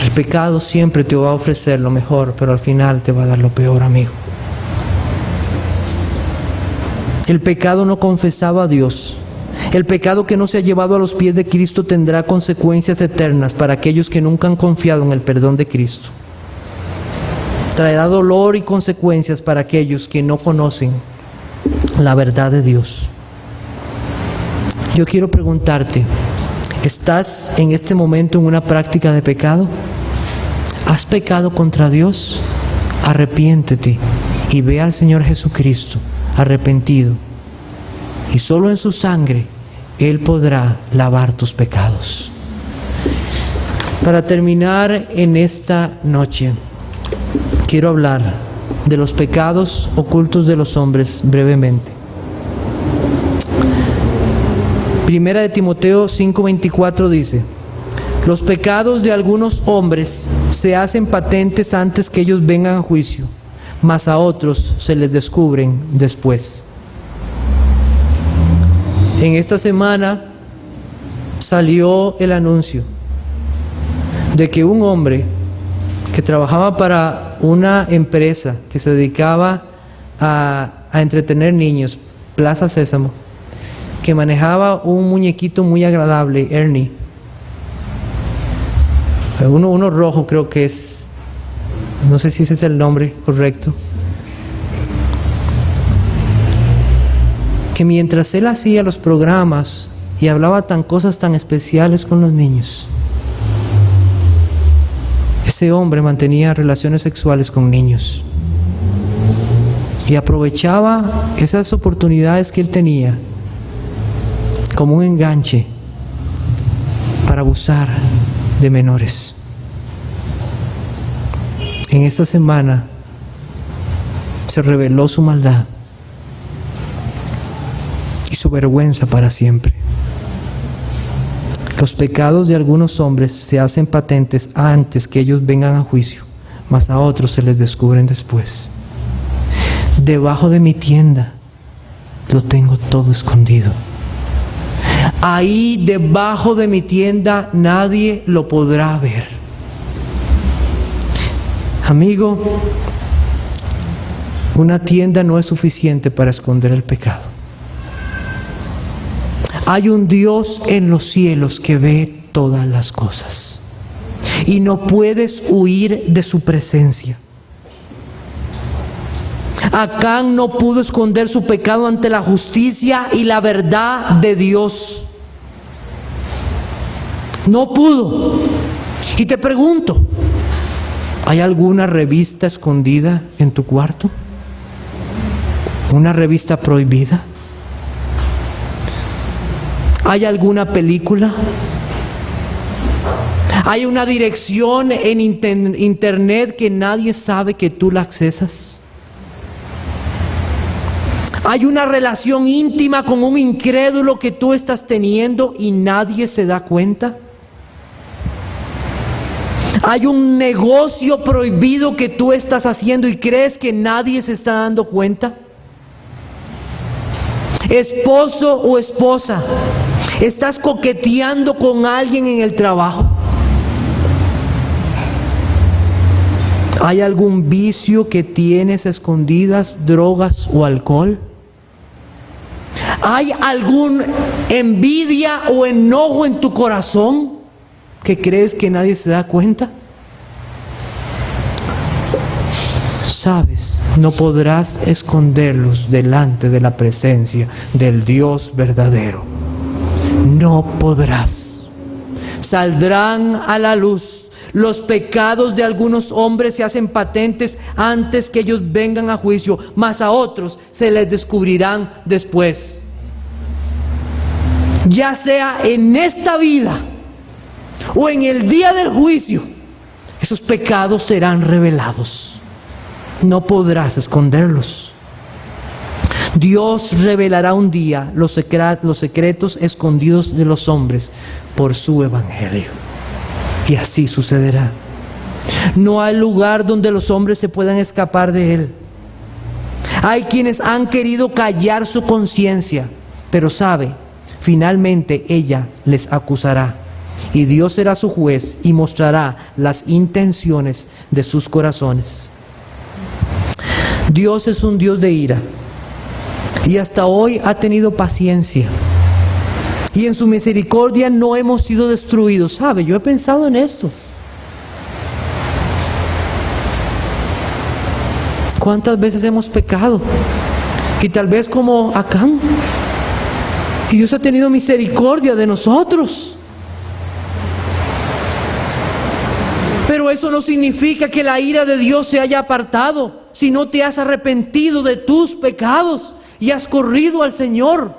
El pecado siempre te va a ofrecer lo mejor, pero al final te va a dar lo peor, amigo. El pecado no confesaba a Dios. El pecado que no se ha llevado a los pies de Cristo tendrá consecuencias eternas para aquellos que nunca han confiado en el perdón de Cristo. Traerá dolor y consecuencias para aquellos que no conocen la verdad de Dios. Yo quiero preguntarte, ¿estás en este momento en una práctica de pecado? ¿Has pecado contra Dios? Arrepiéntete y ve al Señor Jesucristo arrepentido, y solo en su sangre Él podrá lavar tus pecados. Para terminar en esta noche, quiero hablar de los pecados ocultos de los hombres brevemente. Primera de Timoteo 5:24 dice: los pecados de algunos hombres se hacen patentes antes que ellos vengan a juicio, mas a otros se les descubren después. En esta semana salió el anuncio de que un hombre que trabajaba para una empresa que se dedicaba a entretener niños, Plaza Sésamo, que manejaba un muñequito muy agradable, Ernie, uno rojo creo que es, no sé si ese es el nombre correcto, que mientras él hacía los programas y hablaba cosas tan especiales con los niños, ese hombre mantenía relaciones sexuales con niños y aprovechaba esas oportunidades que él tenía como un enganche para abusar de menores. En esta semana se reveló su maldad y su vergüenza para siempre. Los pecados de algunos hombres se hacen patentes antes que ellos vengan a juicio, mas a otros se les descubren después. Debajo de mi tienda lo tengo todo escondido. Ahí debajo de mi tienda nadie lo podrá ver. Amigo, una tienda no es suficiente para esconder el pecado. Hay un Dios en los cielos que ve todas las cosas y no puedes huir de su presencia. Acán no pudo esconder su pecado ante la justicia y la verdad de Dios. No pudo. Y te pregunto, ¿hay alguna revista escondida en tu cuarto? ¿Una revista prohibida? ¿Hay alguna película? ¿Hay una dirección en internet que nadie sabe que tú la accesas? ¿Hay una relación íntima con un incrédulo que tú estás teniendo y nadie se da cuenta? ¿Hay un negocio prohibido que tú estás haciendo y crees que nadie se está dando cuenta? Esposo o esposa, ¿estás coqueteando con alguien en el trabajo? ¿Hay algún vicio que tienes a escondidas, drogas o alcohol? ¿Hay alguna envidia o enojo en tu corazón que crees que nadie se da cuenta? Sabes, no podrás esconderlos delante de la presencia del Dios verdadero. No podrás. Saldrán a la luz. Los pecados de algunos hombres se hacen patentes antes que ellos vengan a juicio, mas a otros se les descubrirán después. Ya sea en esta vida o en el día del juicio, esos pecados serán revelados. No podrás esconderlos. Dios revelará un día los secretos escondidos de los hombres por su evangelio. Y así sucederá. No hay lugar donde los hombres se puedan escapar de él. Hay quienes han querido callar su conciencia, pero sabe, finalmente ella les acusará. Y Dios será su juez y mostrará las intenciones de sus corazones. Dios es un Dios de ira y hasta hoy ha tenido paciencia y en su misericordia no hemos sido destruidos. ¿Sabe? Yo he pensado en esto. ¿Cuántas veces hemos pecado? Y tal vez como Acán, y Dios ha tenido misericordia de nosotros. Pero eso no significa que la ira de Dios se haya apartado. Si no te has arrepentido de tus pecados y has corrido al Señor.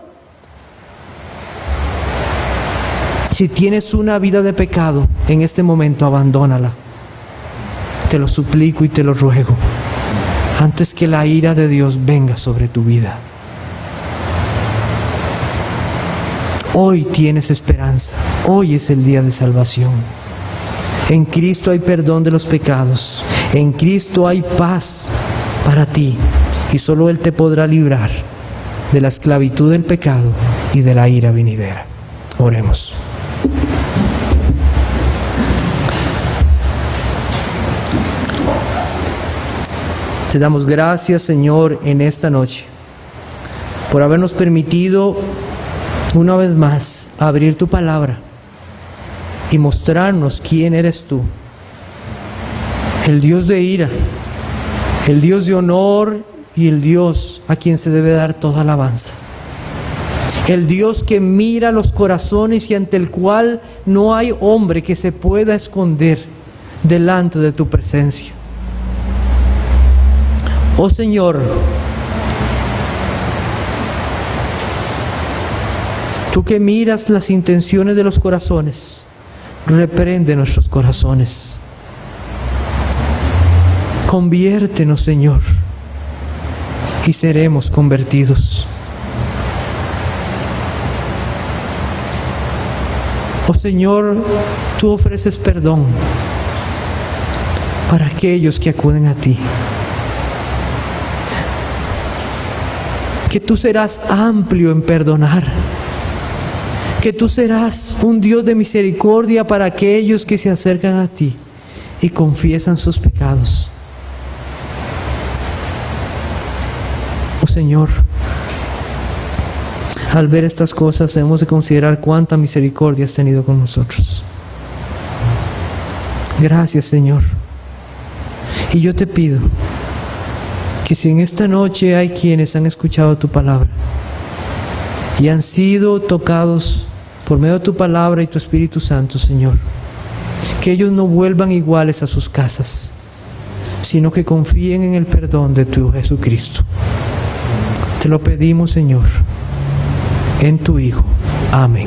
Si tienes una vida de pecado, en este momento abandónala. Te lo suplico y te lo ruego, antes que la ira de Dios venga sobre tu vida. Hoy tienes esperanza. Hoy es el día de salvación. En Cristo hay perdón de los pecados. En Cristo hay paz para ti. Y solo Él te podrá librar de la esclavitud del pecado y de la ira venidera. Oremos. Te damos gracias, Señor, en esta noche, por habernos permitido una vez más abrir tu palabra y mostrarnos quién eres tú, el Dios de ira, el Dios de honor y el Dios a quien se debe dar toda alabanza. El Dios que mira los corazones y ante el cual no hay hombre que se pueda esconder delante de tu presencia. Oh Señor, tú que miras las intenciones de los corazones, reprende nuestros corazones. Conviértenos, Señor, y seremos convertidos. Oh Señor, tú ofreces perdón para aquellos que acuden a ti. Que tú serás amplio en perdonar. Que tú serás un Dios de misericordia para aquellos que se acercan a ti y confiesan sus pecados. Oh Señor, al ver estas cosas hemos de considerar cuánta misericordia has tenido con nosotros. Gracias, Señor. Y yo te pido que si en esta noche hay quienes han escuchado tu palabra y han sido tocados por medio de tu palabra y tu Espíritu Santo, Señor, que ellos no vuelvan iguales a sus casas, sino que confíen en el perdón de tu Jesucristo. Te lo pedimos, Señor, en tu Hijo. Amén.